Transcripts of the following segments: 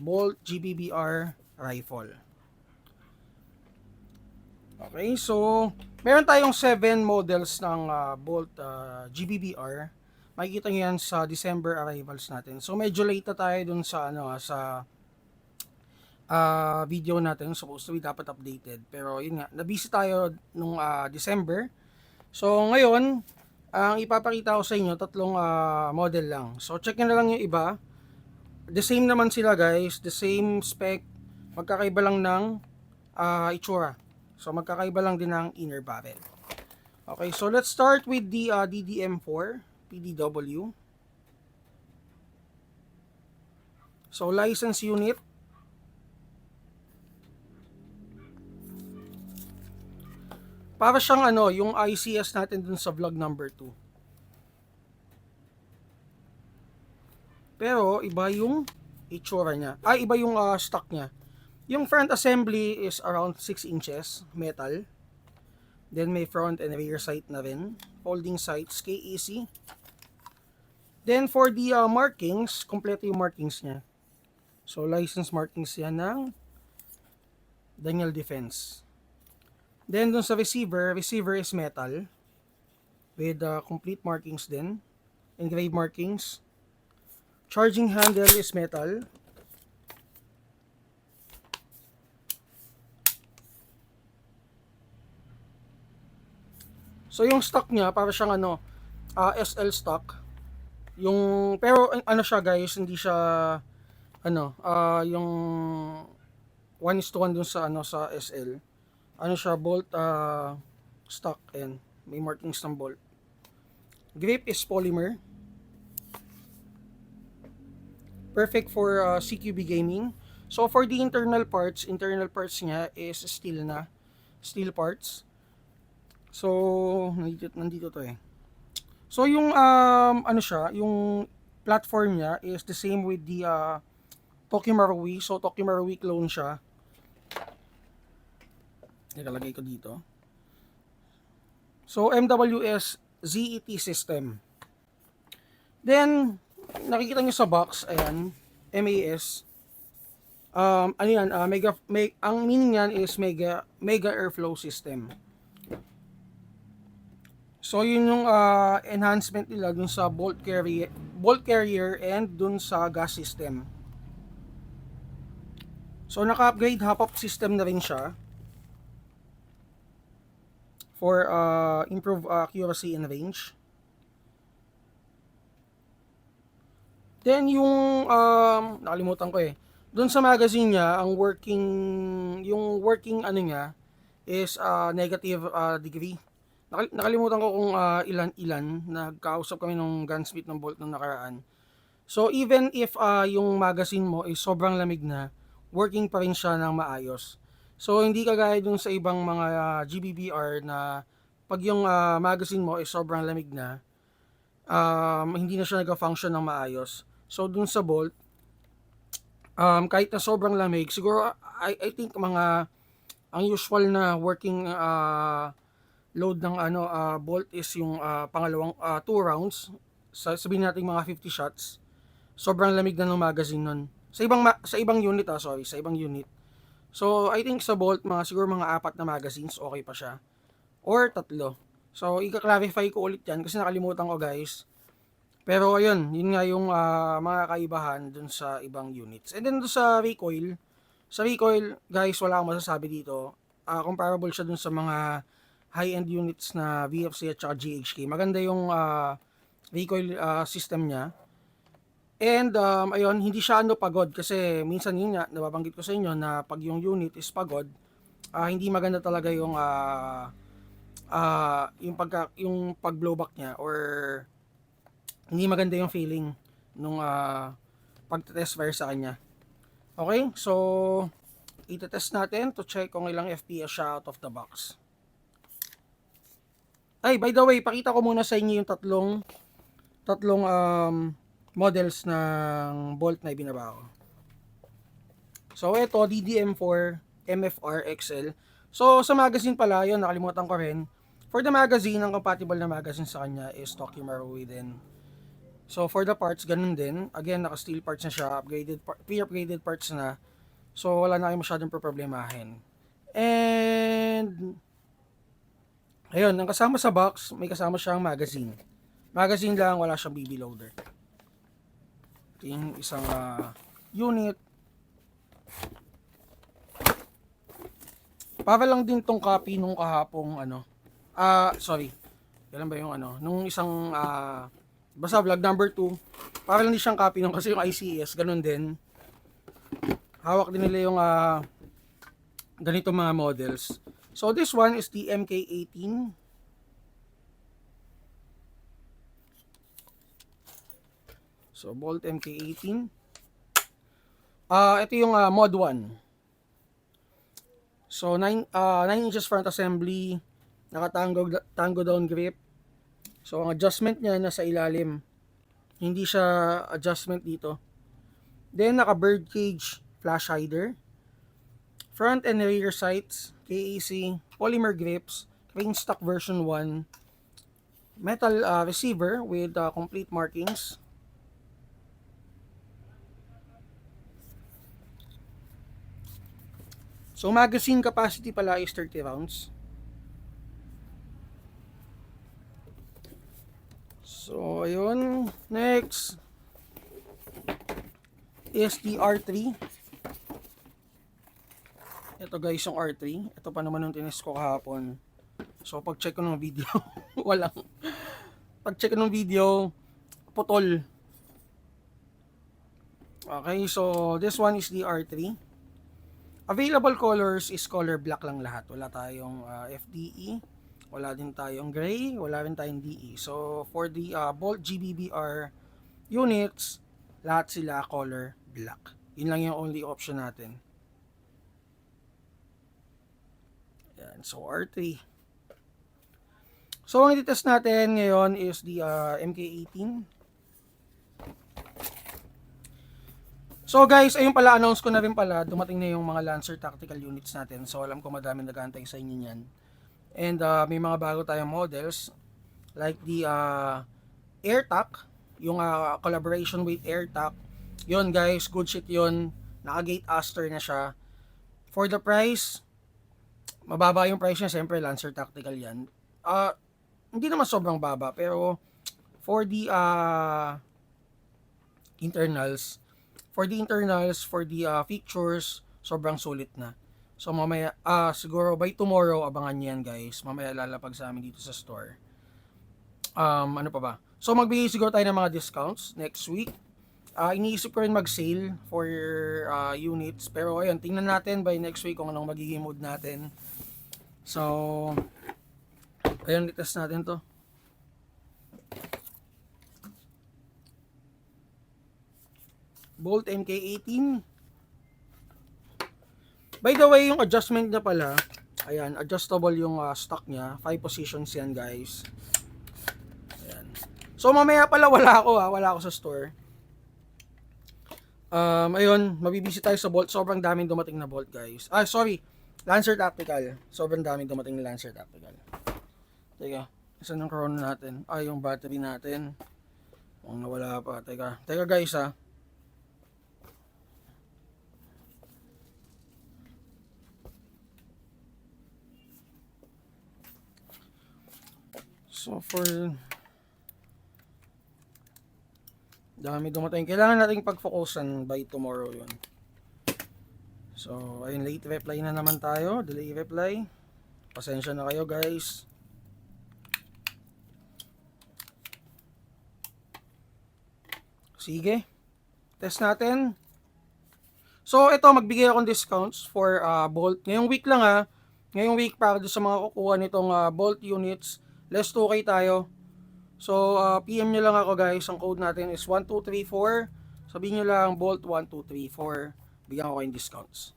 Bolt GBBR rifle. Okay, so meron tayong 7 models ng Bolt GBBR. Makikita nyo yan sa December arrivals natin. So medyo late na tayo dun sa sa video natin. Supposed to be dapat updated. Pero yun nga, nabisi tayo nung December. So ngayon, ang ipapakita ko sa inyo, tatlong model lang. So check nyo na lang yung iba. The same naman sila guys, the same spec. Magkakaiba lang ng itsura. So magkakaiba lang din ng inner barrel. Okay, so let's start with the DDM4 PDW. So license unit. Para siyang yung ICS natin dun sa vlog number 2. Pero iba yung itsura niya. Iba yung stock niya. Yung front assembly is around 6 inches metal. Then may front and rear sight na rin. Folding sights, KEC. Then for the markings, kompleto yung markings niya. So license markings yan ng Daniel Defense. Then dun sa receiver is metal with complete markings din, engraved markings. Charging handle is metal. So yung stock niya para siyang SL stock. Yung pero siya guys, hindi siya yung 1:1 dun sa sa SL. Siya bolt stock and may markings ng bolt. Grip is polymer. Perfect for CQB gaming. So for the internal parts niya is steel parts. So nandito to eh. So yung yung platform niya is the same with the Tokyo Marui. So Tokyo Marui clone siya. Ilalagay ko dito. So MWS ZET system. Then nakikita nyo sa box, ayan, MAS. Ang meaning niyan is mega airflow system. So yun yung enhancement nila dun sa bolt carrier and dun sa gas system. So naka-upgrade hop-up system na rin siya for improved accuracy and range. Then yung nakalimutan ko eh. Doon sa magazine niya, ang working niya is negative degree. Nakalimutan ko kung ilan. Nagkausap kami nung gunsmith ng Bolt nung nakaraan. So even if yung magazine mo is sobrang lamig na, working pa rin siya ng maayos. So hindi kagaya dun sa ibang mga GBBR na pag yung magazine mo is sobrang lamig na, hindi na siya nag-function ng maayos. So dun sa Bolt, kahit na sobrang lamig, siguro I think ang usual na working load ng Bolt is yung pangalawang 2 rounds. Sabihin natin mga 50 shots. Sobrang lamig na ng magazine nun. Sa ibang unit sa ibang unit. So I think sa Bolt siguro mga 4 na magazines okay pa siya. Or 3. So i-clarify ko ulit yan kasi nakalimutan ko guys. Pero ayun, yun nga yung mga kaibahan dun sa ibang units. And then dun sa recoil guys, wala akong masasabi dito. Comparable siya dun sa mga high-end units na VFC at saka GHK. Maganda yung recoil system niya. And ayun, hindi siya pagod kasi minsan yun nga, nababanggit ko sa inyo na pag yung unit is pagod, hindi maganda talaga yung yung pag-blowback niya or hindi maganda yung feeling nung pag-test fire sa kanya. Okay, so ita-test natin to check kung ilang FPS siya out of the box. Ay, by the way, pakita ko muna sa inyo yung tatlong models ng Bolt na ibinaba ko. So ito, DDM4 MFR XL. So sa magazine pala, yun, nakalimutan ko rin. For the magazine, ang compatible na magazine sa kanya is Tokyo Marui din. So for the parts, ganun din. Again, naka-steel parts na siya, pre-upgraded parts na. So wala na kayong masyadong problemahin. And ayun, ang kasama sa box, may kasama siyang magazine. Magazine lang, wala siyang BB loader. Ito yung isang unit. Para lang din tong copy nung kahapong sorry. Kailan ba yung nung isang basta vlog number 2. Para lang din siyang copy nung kasi yung ICS, ganun din. Hawak din nila yung ganito mga models. So this one is the MK18. So Bolt MK18. Ito yung mod 1. So 9 inches front assembly, naka-tango down grip. So ang adjustment niya nasa ilalim. Hindi siya adjustment dito. Then naka bird cage flash hider. Front and rear sights, KAC, polymer grips, crane stock version 1. Metal receiver with complete markings. So magazine capacity pala is 30 rounds. So ayun, next is the R3. Ito guys yung R3. Ito pa naman yung tinis ko kahapon. So pag check ko ng video, walang. Pag check ko ng video, putol. Okay, so this one is the R3. Available colors is color black lang lahat. Wala tayong FDE, wala din tayong gray, wala rin tayong DE. So for the Bolt GBBR units, lahat sila color black. Yun lang yung only option natin. Yan, so R3. So ang i-test natin ngayon is the MK18. So guys, ayun pala, announce ko na rin pala, dumating na yung mga Lancer tactical units natin. So alam ko madaming nag-aantay sa inyo niyan. And may mga bago tayong models like the AirTac, yung collaboration with AirTac. Yun guys, good shit yun. Naka-gate aster na siya. For the price, mababa yung price niya, siyempre Lancer tactical yan. Hindi naman sobrang baba, pero for the internals, for the features, sobrang sulit na. So mamaya, siguro by tomorrow, abangan niyo yan guys. Mamaya lalapag sa amin dito sa store. Ano pa ba? So magbigay siguro tayo ng mga discounts next week. Iniisip ko rin mag-sale for units. Pero ayun, tingnan natin by next week kung anong magiging mood natin. So, ayun, i-test natin to. Bolt MK18. By the way, yung adjustment niya pala, ayan, adjustable yung stock niya. 5 positions yan guys. Ayan. So mamaya pala wala ako sa store. Ayun, mabibisi tayo sa Bolt. Sobrang daming dumating na Bolt guys. Sorry, Lancer Tactical. Sobrang daming dumating na Lancer Tactical. Teka, isa ng corona natin. Yung battery natin. Mukhang nawala pa. Teka guys So for dami dumating. Kailangan nating pag-focusan by tomorrow yun. So ayun, late reply na naman tayo. Delay reply. Pasensya na kayo guys. Sige. Test natin. So ito, magbigay akong discounts for Bolt. Ngayong week lang Ngayong week para sa mga kukuha nitong Bolt units. Less 2K tayo. So, PM nyo lang ako guys. Ang code natin is 1234. Sabihin nyo lang Bolt 1234. Bigyan ko kayong discounts.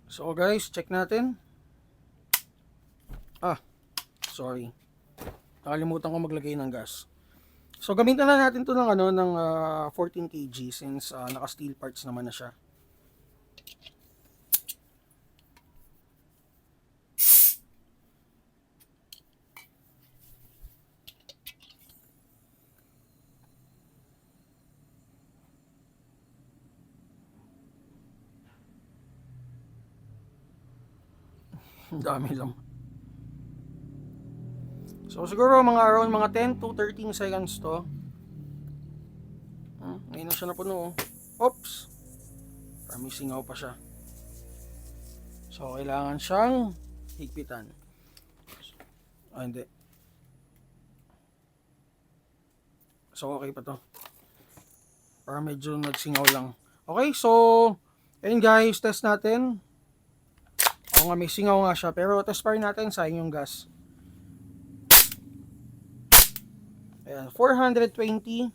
So guys, check natin. Sorry. Nakalimutan ko maglagay ng gas. So, gamitan na natin to ng 14 kg since naka-steel parts naman na siya. Ang dami lang. So siguro mga around mga 10 to 13 seconds to. Ngayon na siya napuno. Oops! Para may singaw pa siya. So kailangan siyang higpitan. Hindi. So okay pa to. Para medyo nagsingaw lang. Okay, so ayun guys, test natin. Oo nga, may singaw nga siya. Pero test pa rin natin, sayang yung gas. Ayan, 420.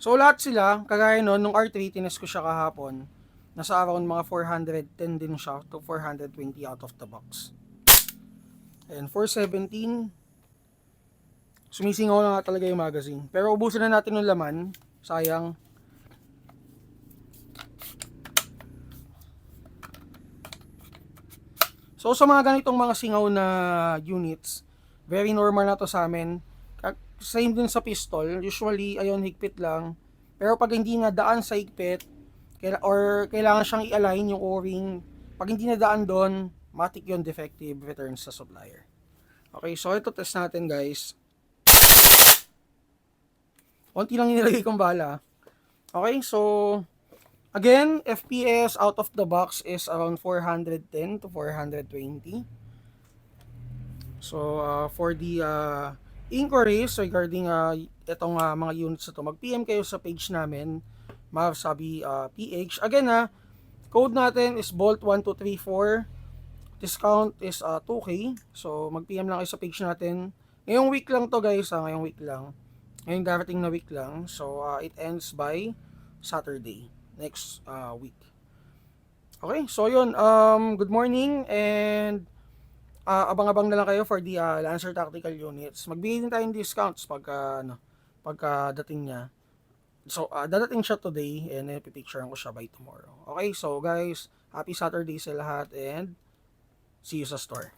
So lahat sila, kagaya nun, nung R3, tinest ko siya kahapon. Nasa around mga 410 din siya to 420 out of the box. Ayan, 417. Sumisingaw na nga talaga yung magazine. Pero ubusin na natin yung laman. Sayang. So sa mga ganitong mga singaw na units, very normal na to sa amin. Same din sa pistol, usually ayun higpit lang. Pero pag hindi na daan sa higpit, or kailangan siyang i-align yung o-ring, pag hindi na daan doon, matik yun, defective, returns sa supplier. Okay, so ito test natin guys. Konti lang nilagay kong bala. Okay, so again, FPS out of the box is around 410 to 420. So for the inquiries regarding itong mga units na to, mag-PM kayo sa page namin, Mavsabi PH. Again code natin is Bolt1234. Discount is 2K. So mag-PM lang kayo sa page natin. Ngayong week lang to guys, ngayong week lang. Ngayong darating na week lang. So it ends by Saturday next week. Okay, so yun, good morning and abang-abang na lang kayo for the Lancer Tactical Units. Magbigay din tayong discounts pagka dating niya. So dadating siya today and ipipicturean ko siya by tomorrow. Okay, so guys, happy Saturday sa lahat and see you sa store.